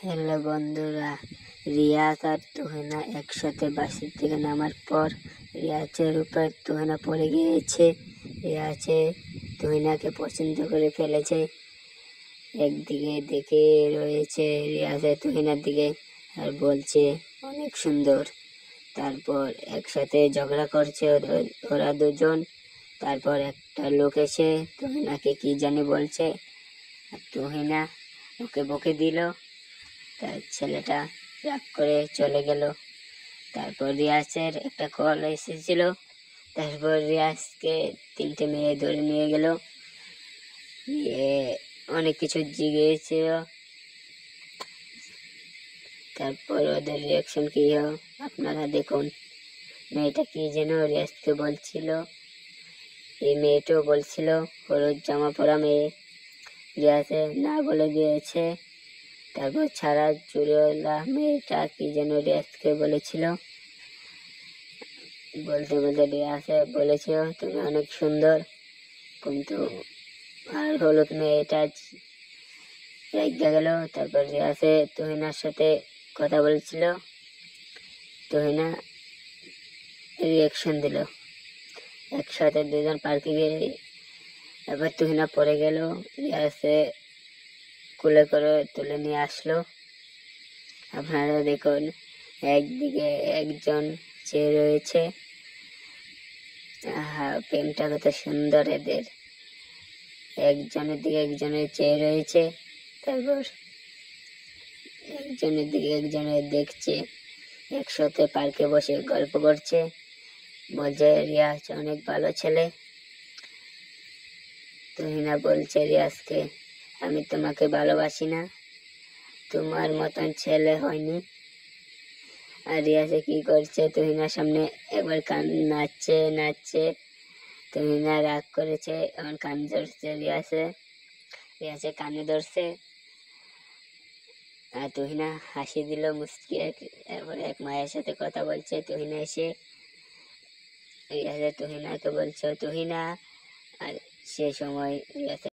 Hello বন্ধুরা, রিয়াজ আর তুহিনা একসাথে বাসের থেকে নামার পর রিয়াজের উপর তুহিনা পড়ে গিয়েছে। রিয়াজে তুহিনাকে পছন্দ করে ফেলেছে। একদিকে দেখে রয়েছে রিয়াজে তুহিনার দিকে আর বলছে অনেক সুন্দর। তারপর একসাথে ঝগড়া করছে ওরা দুজন। তারপর একটা লোক এসে তুহিনাকে কি জানি বলছে আর তুহিনা ওকে বকে দিল। তার ছেলেটা রাগ করে চলে গেল। তারপর রিয়াজের একটা কল এসেছিল। তারপর রিয়াজকে 3টে মেয়ে ধরে নিয়ে গেল, নিয়ে অনেক কিছু জিজ্ঞেসছিল। তারপর ওদের রিয়াকশন কি হয় আপনারা দেখুন। মেয়েটা কি যেন রিয়াজকে বলছিল, এই মেয়েটাও বলছিল হলুদ জামা পরা মেয়ে। রিয়াজে না বলে দিয়েছে। তারপর ছাড়া চুড়িওয়ালা মেয়েটা কি যেন রিয়াজকে বলেছিল, বলতে বলতে রিয়াজে বলেছিল তুমি অনেক সুন্দর। কিন্তু আর হলুদ মেয়েটা রেগে গেল। তারপর রিয়াজে তুহিনার সাথে কথা বলছিল, তুহিনা রিয়াকশন দিল। একসাথে দুজন পার্কে গিয়ে এবার তুহিনা পড়ে গেল। রিয়াজে কুলে করে তুলে নিয়ে আসলো। আপনারা দেখুন, একদিকে একজন চেয়ে রয়েছে। প্রেমটা কত সুন্দর এদের, একজনের দিকে একজনের চেয়ে রয়েছে। তারপর একজনের দিকে একজনের দেখছে, একসাথে পার্কে বসে গল্প করছে। বলছে রিয়াজ অনেক ভালো ছেলে। তুহিনা বলছে রিয়াজকে আমি তোমাকে ভালোবাসি না, তোমার মতন ছেলে হয়নি। আর রিয়াজে কি করছে, তুহিনার সামনে একবার কান নাচছে। তুহিনা রাগ করেছে, আমার কান ধরছে রিয়াজে কানে ধরছে। আর তুহিনা হাসি দিল মুচকি। এরপরে এক মায়ের সাথে কথা বলছে। তুহিনা এসে রিয়াজে তুহিনাকে বলছে তুহিনা, আর সে সময় রিয়াজে